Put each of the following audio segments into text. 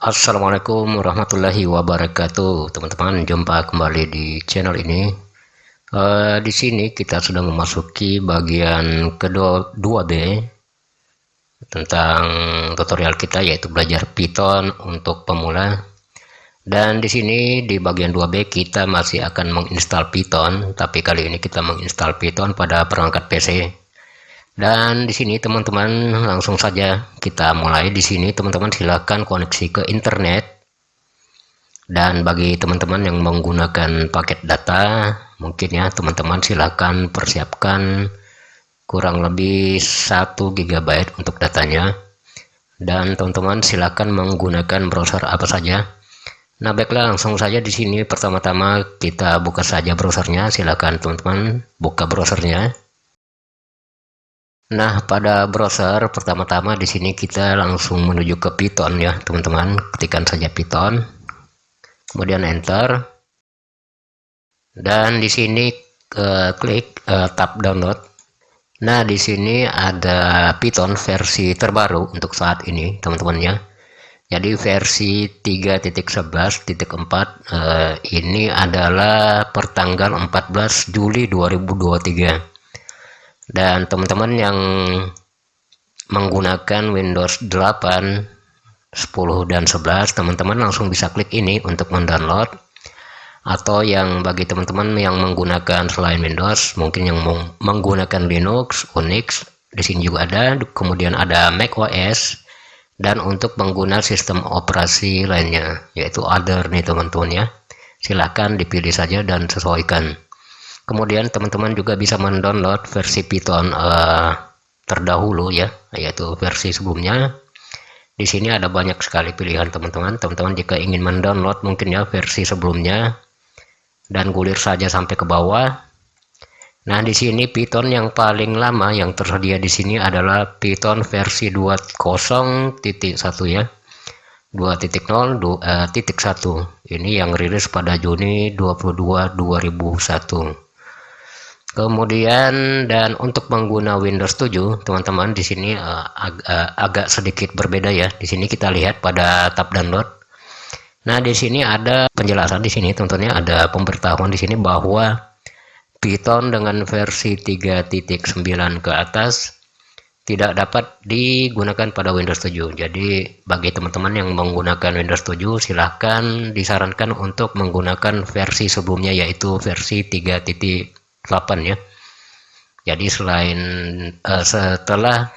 Assalamualaikum warahmatullahi wabarakatuh, teman-teman. Jumpa kembali di channel ini. Di sini kita sudah memasuki bagian kedua 2B tentang tutorial kita, yaitu belajar Python untuk pemula. Dan di sini di bagian 2B kita masih akan menginstal Python, tapi kali ini kita menginstal Python pada perangkat PC. Dan di sini teman-teman langsung saja kita mulai. Di sini teman-teman silakan koneksi ke internet. Dan bagi teman-teman yang menggunakan paket data, mungkin ya teman-teman silakan persiapkan kurang lebih 1 GB untuk datanya. Dan teman-teman silakan menggunakan browser apa saja. Nah, baiklah, langsung saja di sini pertama-tama kita buka saja browsernya. Silakan teman-teman buka browsernya. Nah, pada browser pertama-tama di sini kita langsung menuju ke Python ya, teman-teman. Ketikkan saja Python. Kemudian enter. Dan di sini klik tab download. Nah, di sini ada Python versi terbaru untuk saat ini, teman-teman ya. Jadi versi 3.11.4 ini adalah pertanggal 14 Juli 2023. Dan teman-teman yang menggunakan Windows 8, 10 dan 11, teman-teman langsung bisa klik ini untuk mendownload. Atau yang bagi teman-teman yang menggunakan selain Windows, mungkin yang menggunakan Linux, Unix, di sini juga ada, kemudian ada Mac OS, dan untuk pengguna sistem operasi lainnya, yaitu other nih teman-teman ya. Silahkan dipilih saja dan sesuaikan. Kemudian teman-teman juga bisa mendownload versi Python terdahulu ya, yaitu versi sebelumnya. Di sini ada banyak sekali pilihan teman-teman. Teman-teman jika ingin mendownload mungkin ya versi sebelumnya, dan gulir saja sampai ke bawah. Nah, di sini Python yang paling lama yang tersedia di sini adalah Python versi 20.1 ya. 2.0.1. Ini yang rilis pada Juni 22 2001. Kemudian dan untuk pengguna Windows 7, teman-teman di sini agak sedikit berbeda ya. Di sini kita lihat pada tab download. Nah, di sini ada penjelasan di sini, tentunya ada pemberitahuan di sini bahwa Python dengan versi 3.9 ke atas tidak dapat digunakan pada Windows 7. Jadi bagi teman-teman yang menggunakan Windows 7 silahkan disarankan untuk menggunakan versi sebelumnya, yaitu versi 3.8 ya. Jadi selain setelah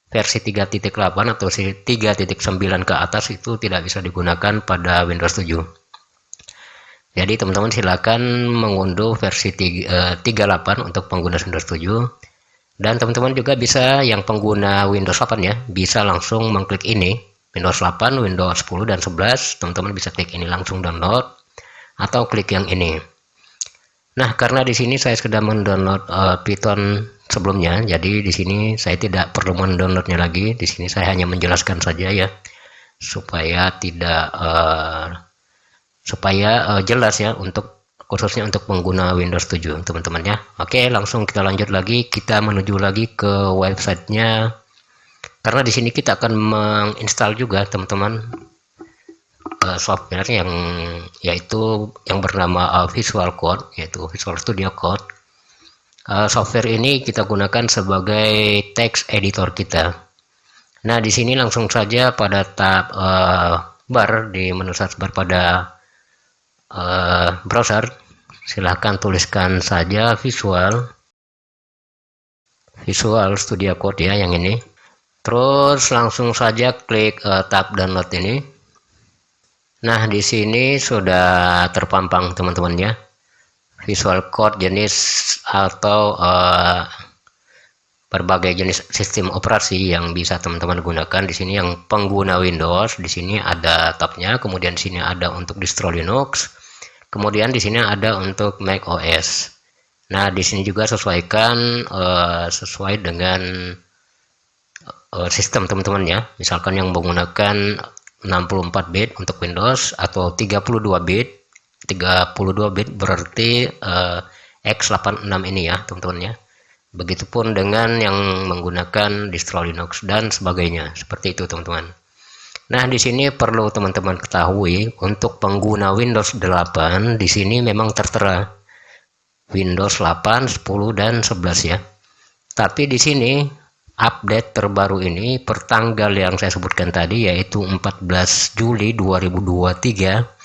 versi 3.8 atau 3.9 ke atas itu tidak bisa digunakan pada Windows 7. Jadi teman-teman silakan mengunduh versi 38 untuk pengguna Windows 7. Dan teman-teman juga bisa yang pengguna Windows 8 ya, bisa langsung mengklik ini, Windows 8, Windows 10 dan 11. Teman-teman bisa klik ini langsung download atau klik yang ini. Nah, karena di sini saya sudah mendownload Python sebelumnya, jadi di sini saya tidak perlu mendownloadnya lagi. Di sini saya hanya menjelaskan saja ya, supaya tidak jelas ya, untuk khususnya untuk pengguna Windows 7 teman-teman ya. Oke, langsung kita lanjut lagi, kita menuju lagi ke websitenya, karena di sini kita akan menginstal juga teman-teman software yang bernama Visual Code, yaitu Visual Studio Code. Software ini kita gunakan sebagai text editor kita. Nah, di sini langsung saja pada tab bar di menu search bar pada browser, silahkan tuliskan saja Visual Studio Code ya, yang ini. Terus langsung saja klik tab download ini. Nah, di sini sudah terpampang teman-teman ya, Visual Code jenis atau berbagai jenis sistem operasi yang bisa teman-teman gunakan. Di sini yang pengguna Windows, di sini ada tabnya, kemudian di sini ada untuk distro Linux, kemudian di sini ada untuk Mac OS. Nah, di sini juga sesuaikan sesuai dengan sistem teman-teman ya. Misalkan yang menggunakan 64 bit untuk Windows atau 32 bit. 32 bit berarti x86 ini ya, teman-teman ya. Begitupun dengan yang menggunakan distro Linux dan sebagainya, seperti itu teman-teman. Nah, di sini perlu teman-teman ketahui untuk pengguna Windows 8 di sini memang tertera Windows 8, 10 dan 11 ya. Tapi di sini update terbaru ini pertanggal yang saya sebutkan tadi yaitu 14 Juli 2023.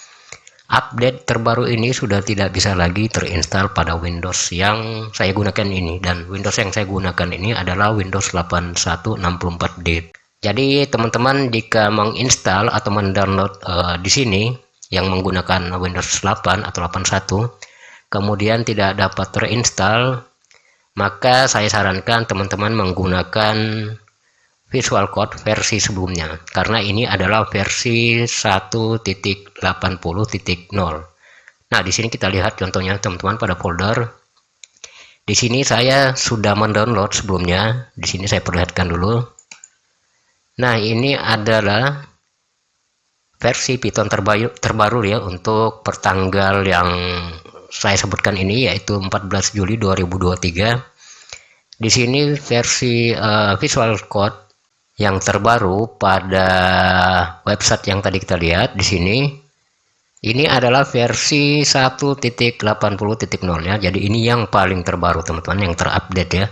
Update terbaru ini sudah tidak bisa lagi terinstall pada Windows yang saya gunakan ini, dan Windows yang saya gunakan ini adalah Windows 8164D. Jadi teman-teman jika menginstal atau mendownload di sini yang menggunakan Windows 8 atau 81 kemudian tidak dapat terinstall, maka saya sarankan teman-teman menggunakan Visual Code versi sebelumnya, karena ini adalah versi 1.80.0. Nah, di sini kita lihat contohnya teman-teman pada folder. Di sini saya sudah mendownload sebelumnya. Di sini saya perlihatkan dulu. Nah, ini adalah versi Python terbaru ya untuk pertanggal yang saya sebutkan ini, yaitu 14 Juli 2023. Di sini versi Visual Code yang terbaru pada website yang tadi kita lihat di sini. Ini adalah versi 1.80.0 ya. Jadi ini yang paling terbaru teman-teman, yang terupdate ya.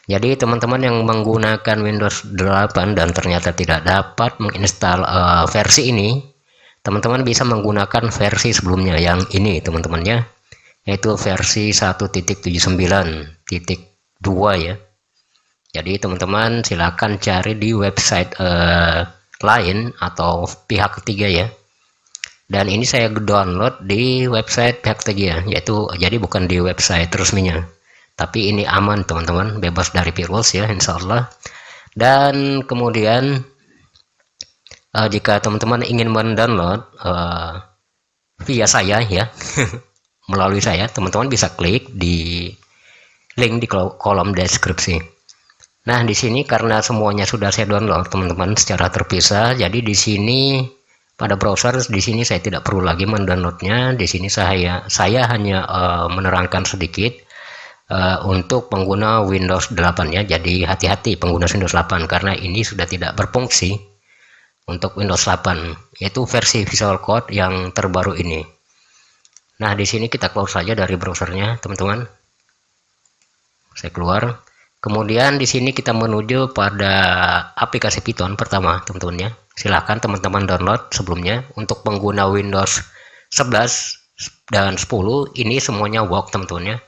Jadi teman-teman yang menggunakan Windows 8 dan ternyata tidak dapat menginstal versi ini, teman-teman bisa menggunakan versi sebelumnya yang ini teman-teman ya, yaitu versi 1.79.2 ya. Jadi teman-teman silakan cari di website lain atau pihak ketiga ya. Dan ini saya download di website pihak ketiga, yaitu jadi bukan di website resminya. Tapi ini aman teman-teman, bebas dari virus ya insya Allah. Dan kemudian jika teman-teman ingin mendownload via saya ya melalui saya, teman-teman bisa klik di link di kolom deskripsi. Nah, di sini karena semuanya sudah saya download teman-teman secara terpisah, jadi di sini pada browser di sini saya tidak perlu lagi mendownloadnya. Di sini saya hanya menerangkan sedikit untuk pengguna Windows 8 ya. Jadi hati-hati pengguna Windows 8 karena ini sudah tidak berfungsi untuk Windows 8, yaitu versi Visual Code yang terbaru ini. Nah, di sini kita close saja dari browsernya teman-teman. Saya keluar. Kemudian di sini kita menuju pada aplikasi Python pertama teman-teman ya. Silahkan teman-teman download sebelumnya. Untuk pengguna Windows 11 dan 10 ini semuanya work teman-teman ya.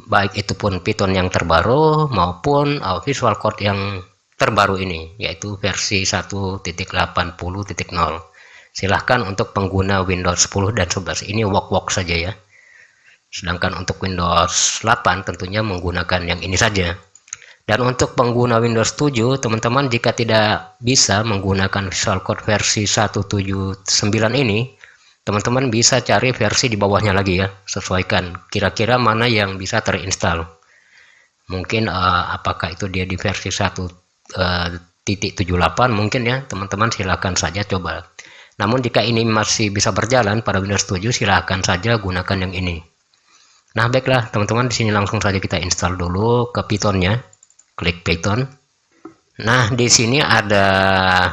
Baik itu pun Python yang terbaru maupun Visual Code yang terbaru ini, yaitu versi 1.80.0. Silahkan untuk pengguna Windows 10 dan 11 ini work saja ya. Sedangkan untuk Windows 8 tentunya menggunakan yang ini saja. Dan untuk pengguna Windows 7 teman-teman jika tidak bisa menggunakan Visual Code versi 1.79 ini, teman-teman bisa cari versi di bawahnya lagi ya, sesuaikan kira-kira mana yang bisa terinstall. Mungkin apakah itu dia di versi 1.78 mungkin ya, teman-teman silakan saja coba. Namun jika ini masih bisa berjalan pada Windows 7, silakan saja gunakan yang ini. Nah, baiklah teman-teman, di sini langsung saja kita install dulu ke Pythonnya. Klik Python. Nah, di sini ada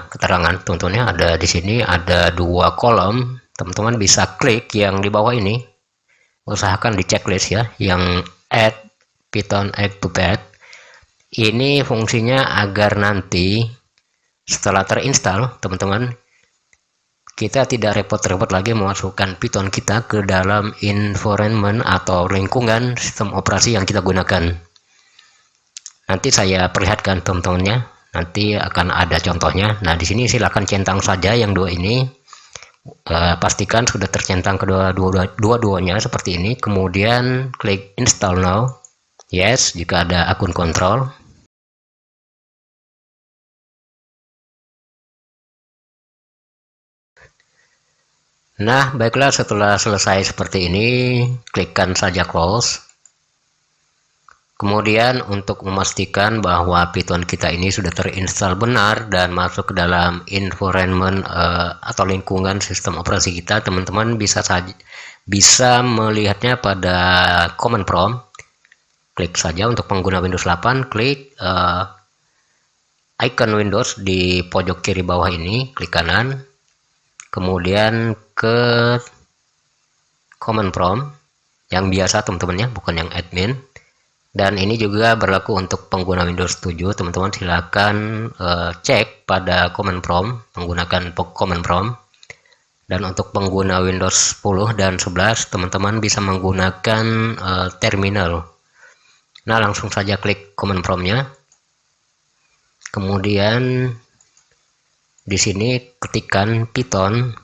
keterangan teman-teman ya, ada di sini ada dua kolom. Teman-teman bisa klik yang di bawah ini, usahakan di checklist ya, yang add Python add to path. Ini fungsinya agar nanti setelah terinstall teman-teman, kita tidak repot-repot lagi memasukkan Python kita ke dalam environment atau lingkungan sistem operasi yang kita gunakan. Nanti saya perlihatkan teman-temannya, nanti akan ada contohnya. Nah, di sini silakan centang saja yang dua ini. Pastikan sudah tercentang kedua-duanya seperti ini, kemudian klik install now. Yes, jika ada akun kontrol. Nah, baiklah, setelah selesai seperti ini, klikkan saja close. Kemudian untuk memastikan bahwa Python kita ini sudah terinstall benar dan masuk ke dalam environment atau lingkungan sistem operasi kita, teman-teman bisa melihatnya pada command prompt. Klik saja untuk pengguna Windows 8, klik icon Windows di pojok kiri bawah ini, klik kanan, kemudian ke command prompt yang biasa teman-teman ya, bukan yang admin. Dan ini juga berlaku untuk pengguna Windows 7, teman-teman silakan cek pada command prompt menggunakan command prompt. Dan untuk pengguna Windows 10 dan 11, teman-teman bisa menggunakan terminal. Nah, langsung saja klik command prompt-nya. Kemudian di sini ketikkan Python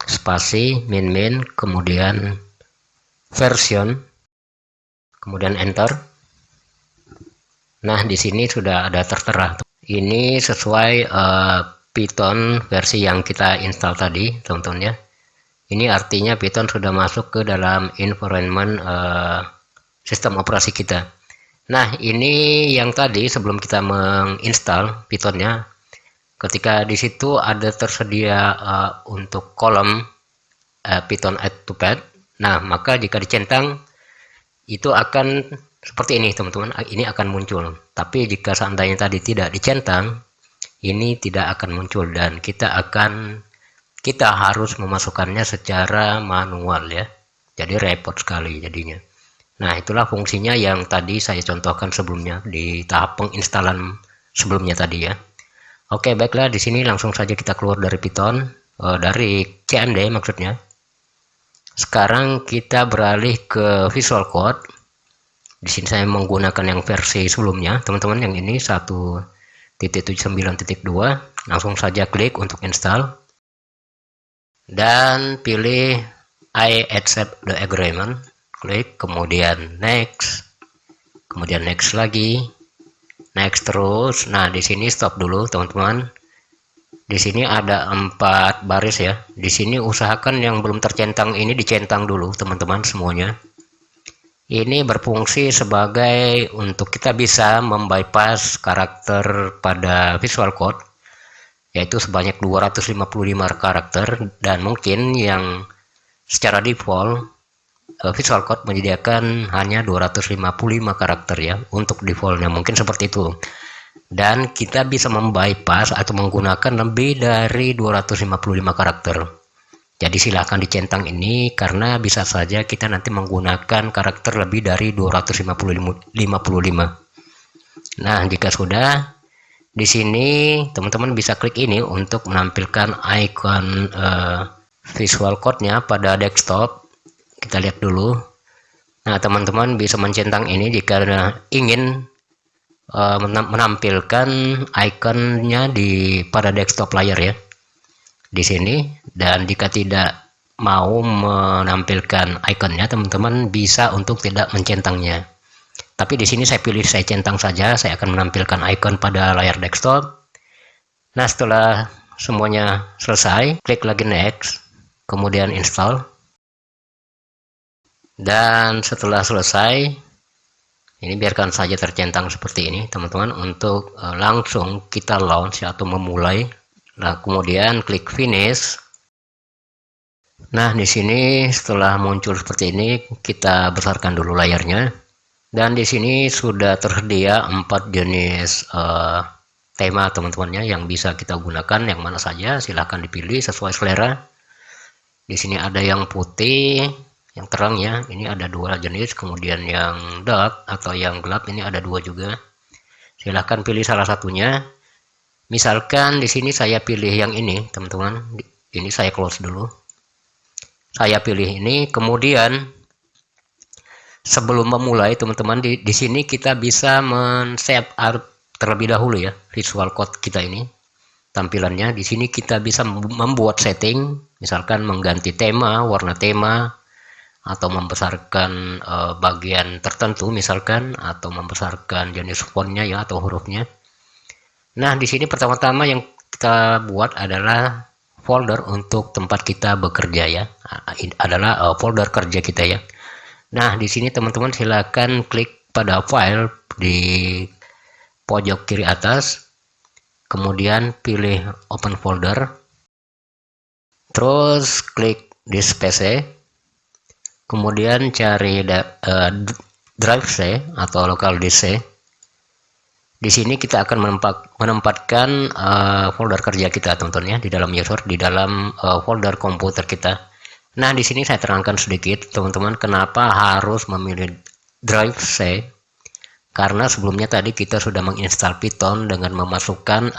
spasi min, kemudian version, kemudian enter. Nah, di sini sudah ada tertera. Ini sesuai Python versi yang kita install tadi, teman-teman ya. Ini artinya Python sudah masuk ke dalam environment sistem operasi kita. Nah, ini yang tadi sebelum kita menginstal Pythonnya, ketika di situ ada tersedia untuk kolom Python add to pad. Nah, maka jika dicentang itu akan seperti ini, teman-teman. Ini akan muncul. Tapi jika seandainya tadi tidak dicentang, ini tidak akan muncul dan kita harus memasukkannya secara manual ya. Jadi repot sekali jadinya. Nah, itulah fungsinya yang tadi saya contohkan sebelumnya di tahap penginstalan sebelumnya tadi ya. Oke, baiklah, di sini langsung saja kita keluar dari Python, dari CMD maksudnya. Sekarang kita beralih ke Visual Code. Di sini saya menggunakan yang versi sebelumnya, teman-teman, yang ini 1.79.2. Langsung saja klik untuk install dan pilih I accept the agreement. Klik, kemudian next, kemudian next lagi, next terus. Nah, di sini stop dulu, teman-teman. Di sini ada 4 baris ya. Di sini usahakan yang belum tercentang ini dicentang dulu, teman-teman semuanya. Ini berfungsi sebagai untuk kita bisa membypass karakter pada Visual Code, yaitu sebanyak 255 karakter, dan mungkin yang secara default Visual Code menyediakan hanya 255 karakter ya untuk defaultnya, mungkin seperti itu. Dan kita bisa membypass atau menggunakan lebih dari 255 karakter. Jadi silahkan dicentang ini karena bisa saja kita nanti menggunakan karakter lebih dari 255. Nah, jika sudah, di sini teman-teman bisa klik ini untuk menampilkan icon Visual Code-nya pada desktop. Kita lihat dulu. Nah, teman-teman bisa mencentang ini jika ingin menampilkan ikonnya pada desktop layar ya, di sini. Dan jika tidak mau menampilkan ikonnya, teman-teman bisa untuk tidak mencentangnya. Tapi di sini saya pilih saya centang saja. Saya akan menampilkan icon pada layar desktop. Nah, setelah semuanya selesai, klik lagi next, kemudian install. Dan setelah selesai, ini biarkan saja tercentang seperti ini, teman-teman, untuk langsung kita launch atau memulai. Nah, kemudian klik finish. Nah, di sini setelah muncul seperti ini, kita besarkan dulu layarnya. Dan di sini sudah tersedia 4 jenis tema, teman-temannya, yang bisa kita gunakan. Yang mana saja silahkan dipilih sesuai selera. Di sini ada yang putih, yang terang ya, ini ada 2 jenis. Kemudian yang dark atau yang gelap, ini ada 2 juga. Silahkan pilih salah satunya. Misalkan di sini saya pilih yang ini, teman-teman. Ini saya close dulu. Saya pilih ini. Kemudian sebelum memulai, teman-teman, di sini kita bisa men-save terlebih dahulu ya Visual Code kita ini. Tampilannya di sini kita bisa membuat setting, misalkan mengganti tema, warna tema, atau membesarkan bagian tertentu misalkan, atau membesarkan jenis fontnya ya atau hurufnya. Nah, di sini pertama-tama yang kita buat adalah folder untuk tempat kita bekerja ya, adalah folder kerja kita ya. Nah, di sini teman-teman silakan klik pada file di pojok kiri atas, kemudian pilih open folder, terus klik disk PC. Kemudian cari drive C atau local disk C. Di sini kita akan menempatkan folder kerja kita, teman-teman ya, di dalam user, di dalam folder komputer kita. Nah, di sini saya terangkan sedikit, teman-teman, kenapa harus memilih drive C. Karena sebelumnya tadi kita sudah menginstal Python dengan memasukkan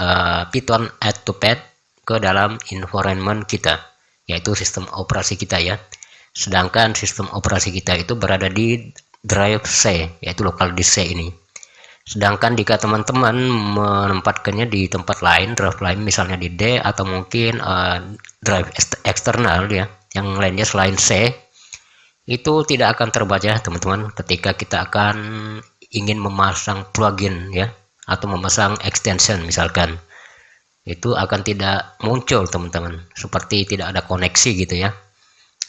Python add to pad ke dalam environment kita, yaitu sistem operasi kita ya. Sedangkan sistem operasi kita itu berada di drive C, yaitu local disk C ini. Sedangkan jika teman-teman menempatkannya di tempat lain, drive lain misalnya di D atau mungkin drive eksternal ya, yang lainnya selain C, itu tidak akan terbaca teman-teman ketika kita akan ingin memasang plugin ya, atau memasang extension misalkan. Itu akan tidak muncul teman-teman, seperti tidak ada koneksi gitu ya.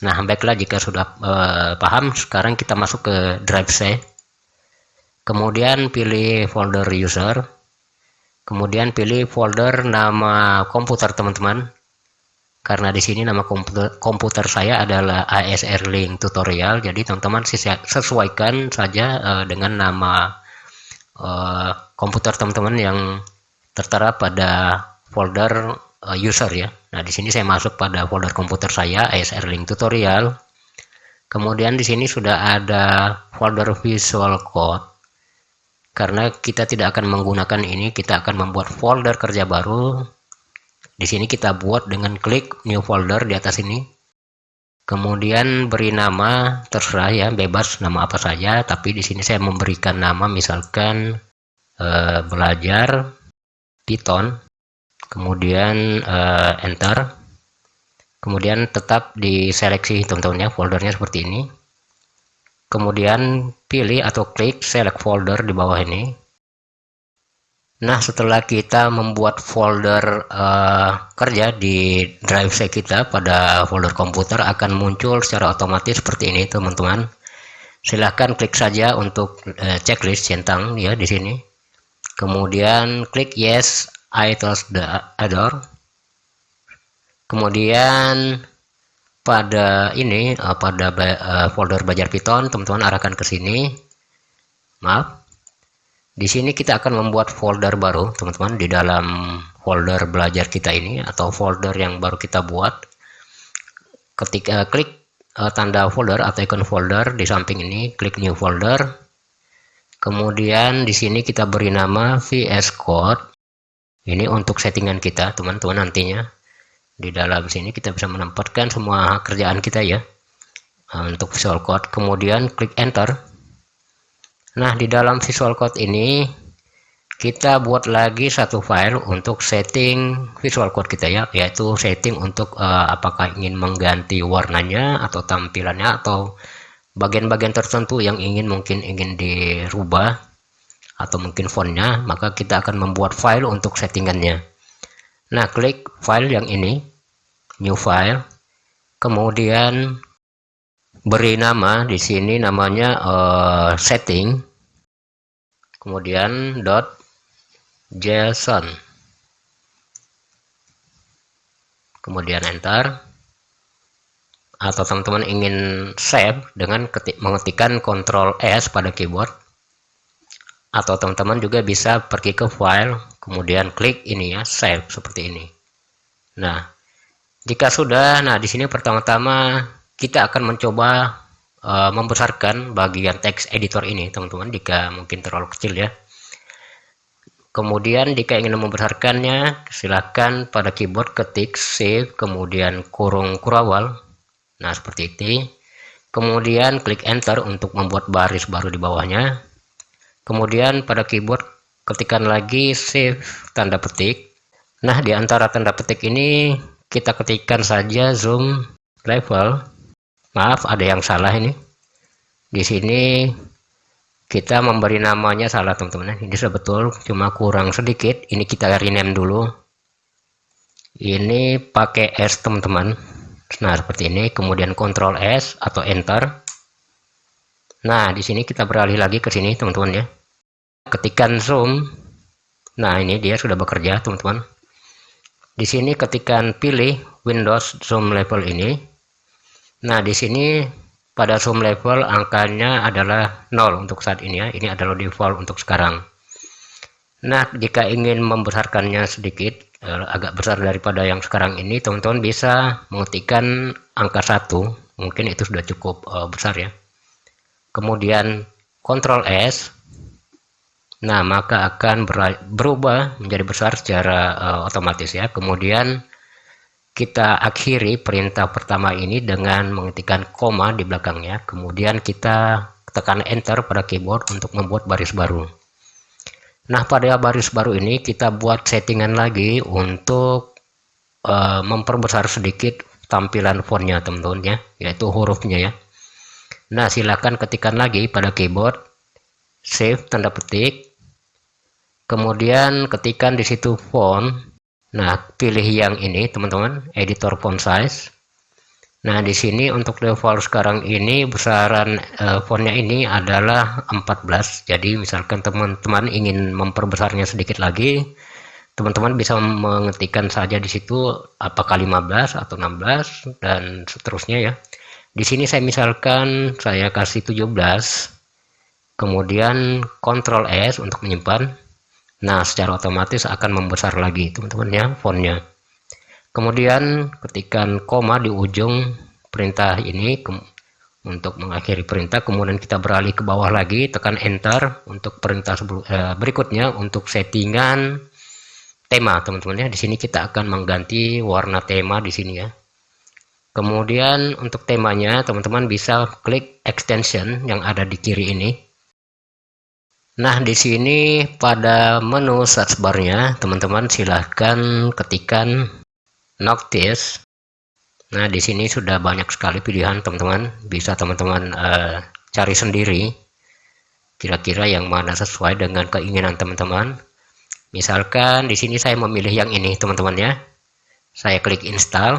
Nah, baiklah, jika sudah paham, sekarang kita masuk ke drive C. Kemudian pilih folder user, kemudian pilih folder nama komputer teman-teman. Karena di sini nama komputer saya adalah ASR Link Tutorial, jadi teman-teman sesuaikan saja dengan nama komputer teman-teman yang tertera pada folder user ya. Nah, di sini saya masuk pada folder komputer saya ASR Link Tutorial. Kemudian di sini sudah ada folder Visual Code. Karena kita tidak akan menggunakan ini, kita akan membuat folder kerja baru. Di sini kita buat dengan klik new folder di atas ini. Kemudian beri nama, terserah ya, bebas nama apa saja, tapi di sini saya memberikan nama misalkan belajar Python. Kemudian enter. Kemudian tetap diseleksi teman-teman ya, foldernya seperti ini. Kemudian pilih atau klik select folder di bawah ini. Nah, setelah kita membuat folder kerja di drive C kita pada folder komputer, akan muncul secara otomatis seperti ini teman-teman. Silahkan klik saja untuk checklist centang ya di sini. Kemudian klik yes, I trust the other. Kemudian pada ini pada folder belajar Python, teman-teman arahkan ke sini. Maaf. Di sini kita akan membuat folder baru, teman-teman, di dalam folder belajar kita ini atau folder yang baru kita buat. Ketika klik tanda folder atau ikon folder di samping ini, klik new folder. Kemudian di sini kita beri nama VS Code. Ini untuk settingan kita, teman-teman, nantinya. Di dalam sini kita bisa menempatkan semua kerjaan kita ya untuk Visual Code. Kemudian klik enter. Nah, di dalam Visual Code ini kita buat lagi satu file untuk setting Visual Code kita ya, yaitu setting untuk apakah ingin mengganti warnanya atau tampilannya atau bagian-bagian tertentu yang mungkin ingin dirubah atau mungkin fontnya, maka kita akan membuat file untuk settingannya. Nah, klik file yang ini, new file, kemudian beri nama di sini namanya setting, kemudian .json, kemudian enter. Atau teman-teman ingin save dengan mengetikkan Ctrl S pada keyboard. Atau teman-teman juga bisa pergi ke file, kemudian klik ini ya, save seperti ini. Nah, jika sudah, nah di sini pertama-tama kita akan mencoba membesarkan bagian text editor ini, teman-teman, jika mungkin terlalu kecil ya. Kemudian jika ingin membesarkannya, silahkan pada keyboard ketik shift, kemudian kurung kurawal. Nah, seperti itu. Kemudian klik enter untuk membuat baris baru di bawahnya. Kemudian pada keyboard ketikkan lagi shift tanda petik. Nah, di antara tanda petik ini kita ketikkan saja zoom level. Maaf, ada yang salah ini. Di sini kita memberi namanya salah, teman-teman. Ini sudah betul, cuma kurang sedikit. Ini kita rename dulu. Ini pakai S, teman-teman. Nah, seperti ini. Kemudian Ctrl S atau enter. Nah, di sini kita beralih lagi ke sini, teman-teman ya. Ketikkan zoom. Nah, ini dia sudah bekerja, teman-teman. Di sini ketikkan pilih Windows zoom level ini. Nah, di sini pada zoom level angkanya adalah 0 untuk saat ini ya. Ini adalah default untuk sekarang. Nah, jika ingin membesarkannya sedikit, agak besar daripada yang sekarang ini, teman-teman bisa mengetikkan angka 1, mungkin itu sudah cukup besar ya. Kemudian Ctrl S, nah maka akan berubah menjadi besar secara otomatis ya. Kemudian kita akhiri perintah pertama ini dengan mengetikkan koma di belakangnya, kemudian kita tekan enter pada keyboard untuk membuat baris baru. Nah, pada baris baru ini kita buat settingan lagi untuk memperbesar sedikit tampilan fontnya teman-teman ya, yaitu hurufnya ya. Nah, silakan ketikkan lagi pada keyboard shift tanda petik, kemudian ketikkan di situ font. Nah, pilih yang ini teman-teman, editor font size. Nah, di sini untuk level sekarang ini besaran fontnya ini adalah 14. Jadi misalkan teman-teman ingin memperbesarnya sedikit lagi, teman-teman bisa mengetikkan saja di situ apakah 15 atau 16 dan seterusnya ya. Di sini saya misalkan saya kasih 17. Kemudian Ctrl S untuk menyimpan. Nah, secara otomatis akan membesar lagi teman-teman ya fontnya. Kemudian ketikkan koma di ujung perintah ini untuk mengakhiri perintah, kemudian kita beralih ke bawah lagi, tekan enter untuk perintah berikutnya untuk settingan tema teman-teman ya. Di sini kita akan mengganti warna tema di sini ya. Kemudian untuk temanya teman-teman bisa klik extension yang ada di kiri ini. Nah, di sini pada menu search bar-nya teman-teman silahkan ketikkan Noctis. Nah, di sini sudah banyak sekali pilihan teman-teman, bisa teman-teman cari sendiri kira-kira yang mana sesuai dengan keinginan teman-teman. Misalkan di sini saya memilih yang ini teman-teman ya. Saya klik install.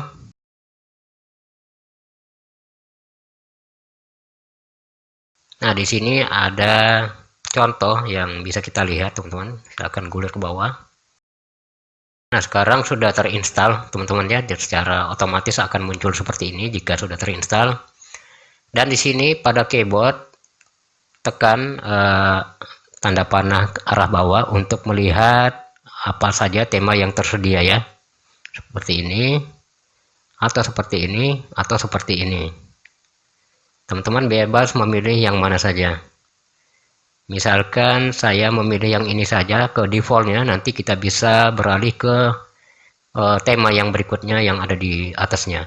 Nah, di sini ada contoh yang bisa kita lihat teman-teman. Silakan gulir ke bawah. Nah, sekarang sudah terinstall teman-teman ya, secara otomatis akan muncul seperti ini jika sudah terinstall. Dan di sini pada keyboard tekan tanda panah arah bawah untuk melihat apa saja tema yang tersedia ya, seperti ini atau seperti ini atau seperti ini. Teman-teman bebas memilih yang mana saja. Misalkan saya memilih yang ini saja ke defaultnya, nanti kita bisa beralih ke tema yang berikutnya yang ada di atasnya.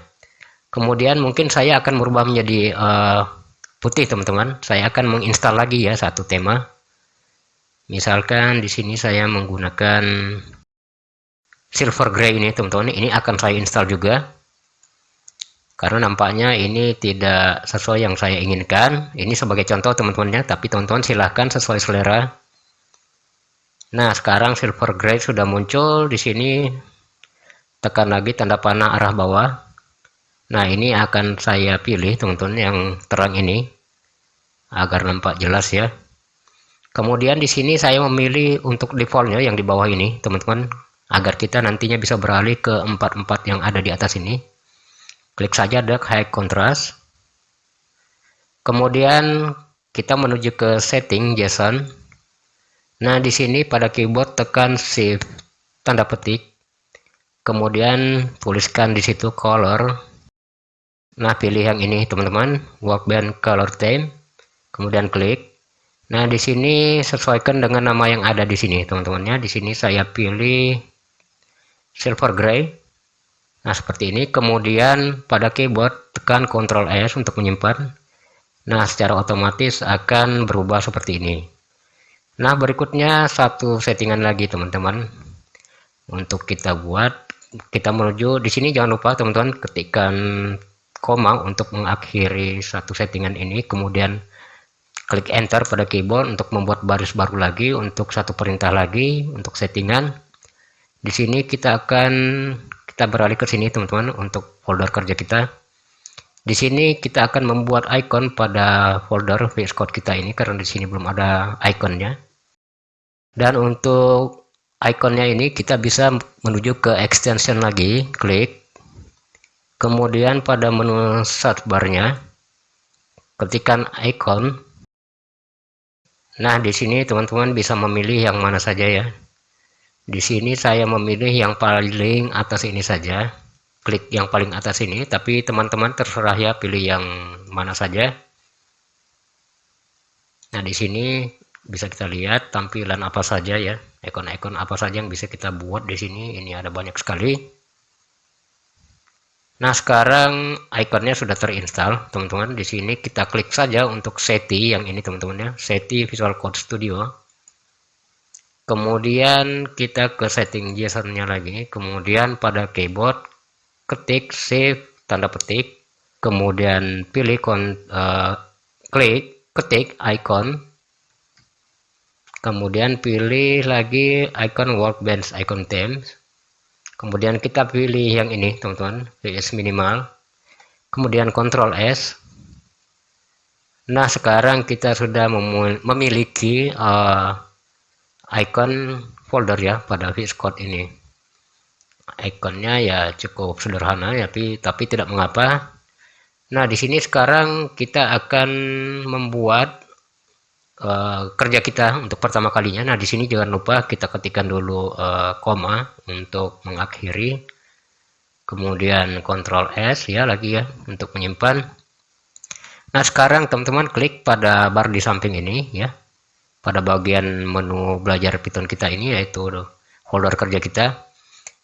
Kemudian mungkin saya akan merubah menjadi putih teman-teman. Saya akan menginstal lagi ya satu tema. Misalkan di sini saya menggunakan silver gray ini teman-teman. Ini akan saya install juga. Karena nampaknya ini tidak sesuai yang saya inginkan. Ini sebagai contoh teman-teman ya, tapi teman-teman silahkan sesuai selera. Nah, sekarang silver gray sudah muncul di sini. Tekan lagi tanda panah arah bawah. Nah, ini akan saya pilih teman-teman yang terang ini agar nampak jelas ya. Kemudian di sini saya memilih untuk defaultnya yang di bawah ini teman-teman, agar kita nantinya bisa beralih ke 44 yang ada di atas ini. Klik saja dark high contrast. Kemudian kita menuju ke setting JSON. Nah, di sini pada keyboard tekan shift tanda petik. Kemudian tuliskan di situ color. Nah, pilih yang ini teman-teman, workbench color theme. Kemudian klik. Nah, di sini sesuaikan dengan nama yang ada di sini teman-teman ya. Di sini saya pilih silver gray. Nah, seperti ini. Kemudian pada keyboard tekan Ctrl S untuk menyimpan. Nah, secara otomatis akan berubah seperti ini. Nah, berikutnya satu settingan lagi teman-teman. Untuk kita buat, kita menuju di sini jangan lupa teman-teman ketikkan koma untuk mengakhiri satu settingan ini. Kemudian klik enter pada keyboard untuk membuat baris baru lagi untuk satu perintah lagi untuk settingan. Di sini kita beralih ke sini teman-teman untuk folder kerja kita. Di sini kita akan membuat icon pada folder VS Code kita ini karena di sini belum ada iconnya. Dan untuk iconnya ini kita bisa menuju ke extension lagi, klik. Kemudian pada menu search bar-nya ketikkan icon. Nah, di sini teman-teman bisa memilih yang mana saja ya. Di sini saya memilih yang paling atas ini saja, klik yang paling atas ini, tapi teman-teman terserah ya pilih yang mana saja. Nah, di sini bisa kita lihat tampilan apa saja ya, ikon-ikon apa saja yang bisa kita buat di sini. Ini ada banyak sekali. Nah, sekarang ikonnya sudah terinstall, teman-teman. Di sini kita klik saja untuk SETI yang ini, teman-teman ya, SETI Visual Code Studio. Kemudian kita ke setting JSON-nya lagi. Kemudian pada keyboard ketik save tanda petik. Kemudian pilih klik ketik icon. Kemudian pilih lagi icon workbench icon themes. Kemudian kita pilih yang ini, teman-teman, VS minimal. Kemudian Ctrl S. Nah, sekarang kita sudah memiliki icon folder ya pada VS Code ini. Ikonnya ya cukup sederhana ya, tapi tidak mengapa. Nah, di sini sekarang kita akan membuat kerja kita untuk pertama kalinya. Nah, di sini jangan lupa kita ketikkan dulu koma untuk mengakhiri. Kemudian Ctrl S ya lagi ya untuk menyimpan. Nah, sekarang teman-teman klik pada bar di samping ini ya. Pada bagian menu belajar Python kita ini, yaitu folder kerja kita.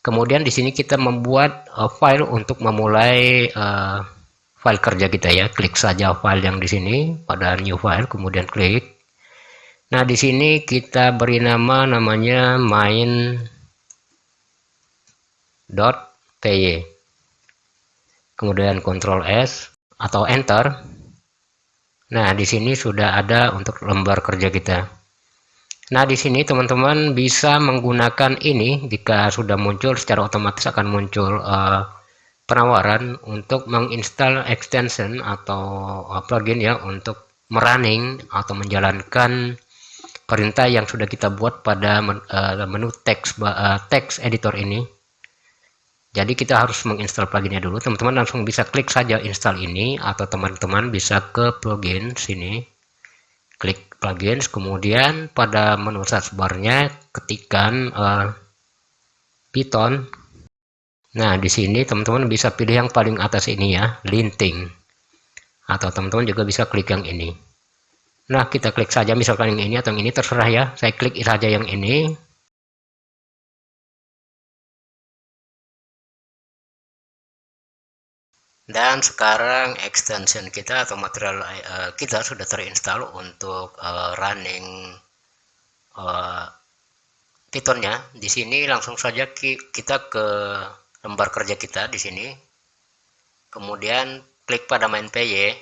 Kemudian di sini kita membuat file untuk memulai file kerja kita ya. Klik saja file yang di sini pada new file, kemudian klik. Nah, di sini kita beri namanya main.py. Kemudian Ctrl S atau Enter. Nah, di sini sudah ada untuk lembar kerja kita. Nah, di sini teman-teman bisa menggunakan ini. Jika sudah muncul, secara otomatis akan muncul penawaran untuk menginstal extension atau plugin ya untuk merunning atau menjalankan perintah yang sudah kita buat pada menu text editor ini. Jadi kita harus menginstal pluginnya dulu. Teman-teman langsung bisa klik saja install ini, atau teman-teman bisa ke plugin sini, klik plugins, kemudian pada menu search bar-nya ketikkan Python. Nah, di sini teman-teman bisa pilih yang paling atas ini ya, linting, atau teman-teman juga bisa klik yang ini. Nah, kita klik saja misalkan yang ini atau yang ini, terserah ya. Saya klik saja yang ini. Dan sekarang extension kita atau material kita sudah terinstall untuk running Python-nya. Di sini langsung saja kita ke lembar kerja kita di sini. Kemudian klik pada main.py.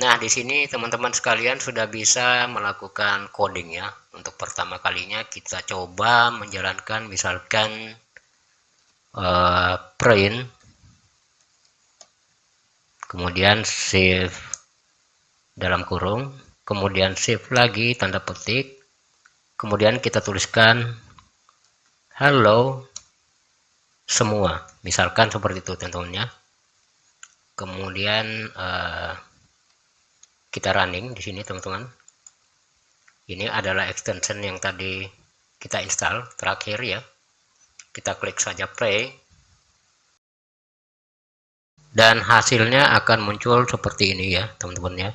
Nah, di sini teman-teman sekalian sudah bisa melakukan coding ya. Untuk pertama kalinya kita coba menjalankan misalkan print, kemudian save dalam kurung, kemudian save lagi tanda petik, kemudian kita tuliskan hello semua, misalkan seperti itu teman-teman ya. Kemudian kita running di sini teman-teman. Ini adalah extension yang tadi kita install terakhir ya. Kita klik saja play. Dan hasilnya akan muncul seperti ini ya teman-teman ya.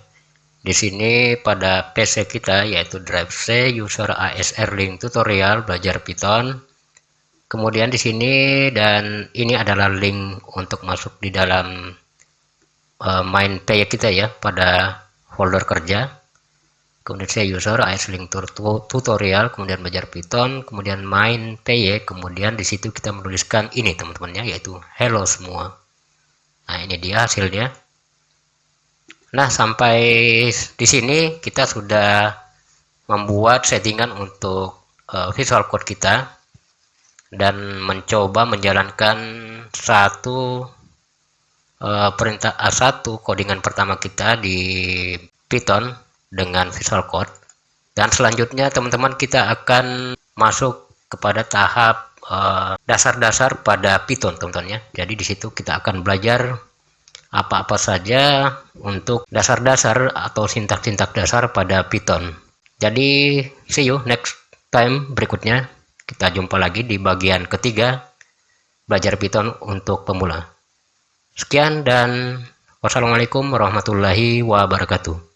Di sini pada PC kita yaitu drive C user ASR link tutorial belajar Python. Kemudian di sini, dan ini adalah link untuk masuk di dalam main.py kita ya pada folder kerja. Kemudian C user ASR link tutorial, kemudian belajar Python, kemudian main.py, kemudian di situ kita menuliskan ini teman-teman ya, yaitu hello semua. Nah, ini dia hasilnya. Nah, sampai di sini kita sudah membuat settingan untuk Visual Code kita dan mencoba menjalankan satu codingan pertama kita di Python dengan Visual Code. Dan selanjutnya teman-teman kita akan masuk kepada tahap dasar-dasar pada Python teman-teman ya. Jadi di situ kita akan belajar apa-apa saja untuk dasar-dasar atau sintak-sintak dasar pada Python. Jadi see you next time berikutnya. Kita jumpa lagi di bagian ketiga, belajar Python untuk pemula. Sekian dan wassalamualaikum warahmatullahi wabarakatuh.